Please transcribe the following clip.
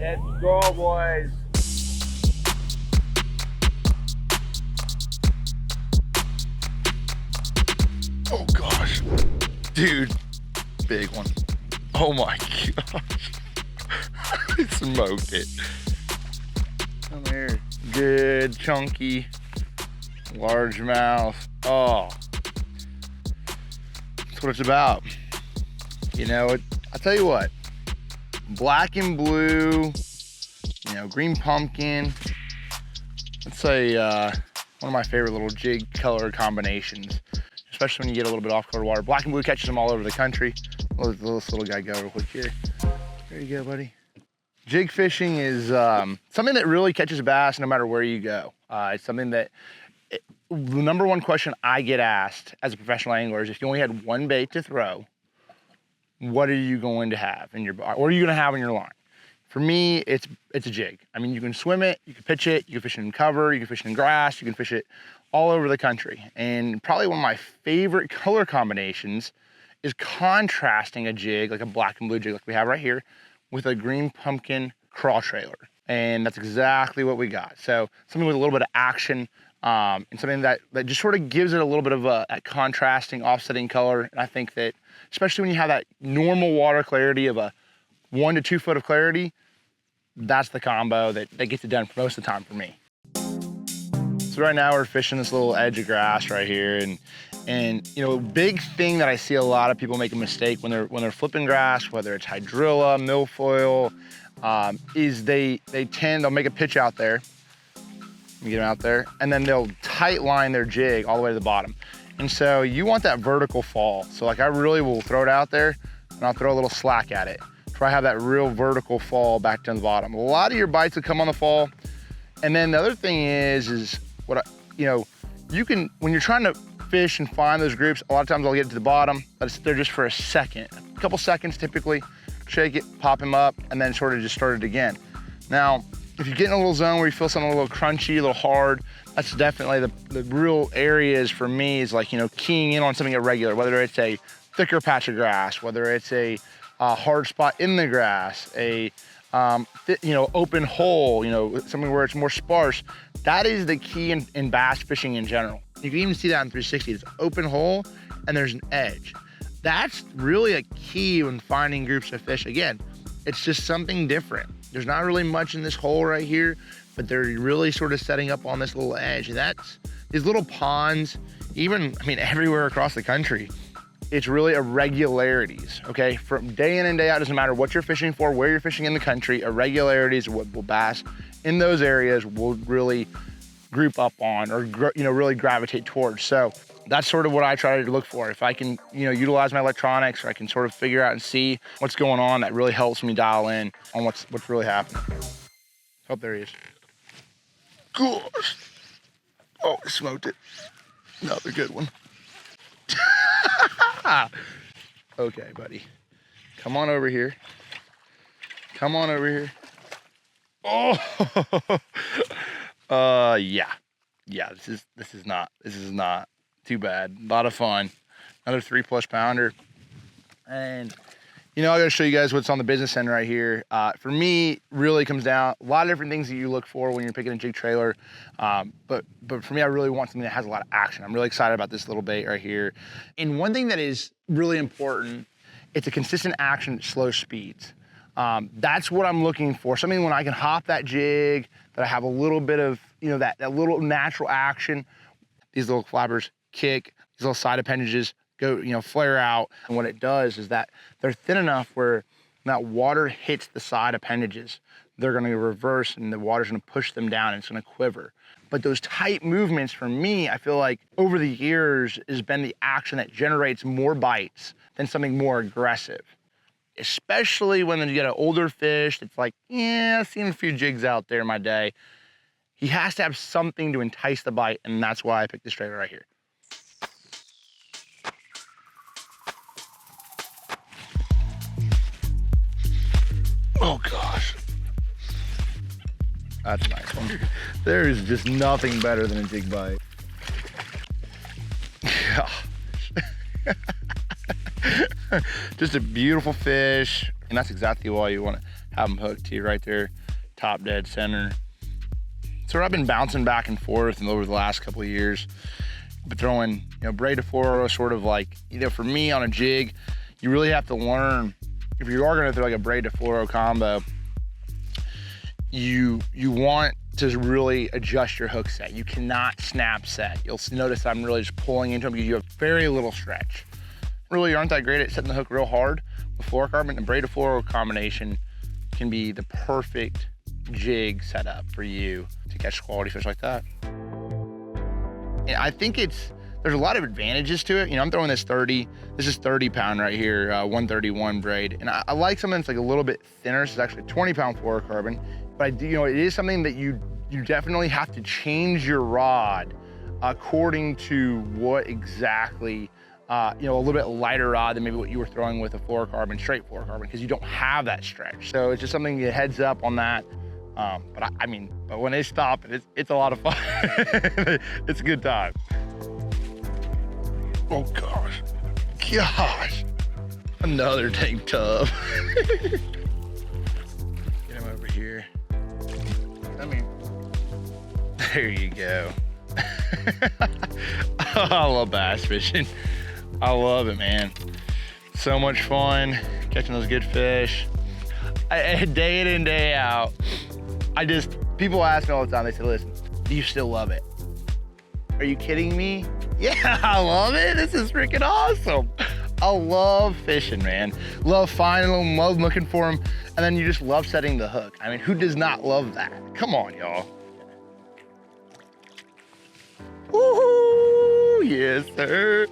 Let's go, boys. Oh gosh, dude, big one. Oh my gosh, I smoked it. Come here, good, chunky, largemouth. Oh, that's what it's about. You know, I'll tell you what, black and blue, you know, green pumpkin. Let's say one of my favorite little jig color combinations, especially when you get a little bit off color water. Black and blue catches them all over the country. Let this little guy go real quick here. There you go, buddy. Jig fishing is something that really catches bass no matter where you go. It's something that, the number one question I get asked as a professional angler is if you only had one bait to throw, what are you going to have in your, what are you gonna have in your line? For me, it's a jig. I mean, you can swim it, you can pitch it, you can fish it in cover, you can fish it in grass, you can fish it all over the country. And probably one of my favorite color combinations is contrasting a jig, like a black and blue jig like we have right here, with a green pumpkin craw trailer. And that's exactly what we got. So something with a little bit of action, and something that just sort of gives it a little bit of a contrasting, offsetting color. And I think that, especially when you have that normal water clarity of a 1 to 2 foot of clarity, that's the combo that gets it done for most of the time for me. So right now we're fishing this little edge of grass right here, and you know, big thing that I see a lot of people make a mistake when they're flipping grass, whether it's hydrilla, milfoil, is they'll make a pitch out there. Let me get them out there, and then they'll tight line their jig all the way to the bottom. And so you want that vertical fall. So like I really will throw it out there and I'll throw a little slack at it. Try to have that real vertical fall back to the bottom. A lot of your bites will come on the fall. And then the other thing is you know, you can, when you're trying to fish and find those groups, a lot of times I'll get to the bottom, let it sit there just for a second, a couple seconds typically, shake it, pop him up, and then sort of just start it again. Now, if you get in a little zone where you feel something a little crunchy, a little hard, that's definitely the real areas for me is like, you know, keying in on something irregular, whether it's a thicker patch of grass, whether it's a hard spot in the grass, a you know, open hole, you know, something where it's more sparse. That is the key in bass fishing in general. You can even see that in 360. It's open hole and there's an edge. That's really a key when finding groups of fish. Again, it's just something different. There's not really much in this hole right here, but they're really sort of setting up on this little edge. And that's these little ponds, even, I mean, everywhere across the country, it's really irregularities, okay? From day in and day out, doesn't matter what you're fishing for, where you're fishing in the country, irregularities, what will bass in those areas will really group up on or, you know, really gravitate towards. So that's sort of what I try to look for. If I can, you know, utilize my electronics, or I can sort of figure out and see what's going on, that really helps me dial in on what's really happening. Oh, there he is. Gosh. Oh, I smoked it. Another good one. Okay, buddy. Come on over here. Come on over here. Oh, yeah. Yeah, this is not too bad. A lot of fun. Another 3+ pounder. And you know, I gotta show you guys what's on the business end right here. For me, really comes down a lot of different things that you look for when you're picking a jig trailer. But for me, I really want something that has a lot of action. I'm really excited about this little bait right here. And one thing that is really important, it's a consistent action at slow speeds. That's what I'm looking for. Something when I can hop that jig, that I have a little bit of, you know, that little natural action. These little flappers kick, these little side appendages go, you know, flare out. And what it does is that they're thin enough where that water hits the side appendages, they're gonna reverse and the water's gonna push them down and it's gonna quiver. But those tight movements for me, I feel like over the years has been the action that generates more bites than something more aggressive. Especially when you get an older fish that's like, yeah, I've seen a few jigs out there in my day. He has to have something to entice the bite, and that's why I picked this trailer right here. Oh gosh. That's a nice one. There is just nothing better than a jig bite. Just a beautiful fish. And that's exactly why you want to have them hooked to you right there, top dead center. So I've been bouncing back and forth and over the last couple of years, but throwing, braid to fluoro, sort of like, for me on a jig, you really have to learn, if you are gonna throw like a braid to fluoro combo, you want to really adjust your hook set. You cannot snap set. You'll notice I'm really just pulling into them because you have very little stretch. Really aren't that great at setting the hook real hard with fluorocarbon. The braid to fluoro combination can be the perfect jig setup for you to catch quality fish like that. And I think there's a lot of advantages to it. I'm throwing this is 30 pound right here, 131 braid. And I like something that's like a little bit thinner. So it's actually 20 pound fluorocarbon, but I do, it is something that you definitely have to change your rod according to what exactly, a little bit lighter rod than maybe what you were throwing with a fluorocarbon, straight fluorocarbon, because you don't have that stretch. So it's just something to heads up on that. But when they stop, it's a lot of fun. It's a good time. Oh gosh, another tank tub. Get him over here. There you go. I love bass fishing. I love it, man. So much fun catching those good fish. Day in and day out. People ask me all the time, they say, listen, do you still love it? Are you kidding me? Yeah, I love it. This is freaking awesome. I love fishing, man. Love finding them, love looking for them, and then you just love setting the hook. Who does not love that? Come on, y'all. Woohoo! Yes, sir.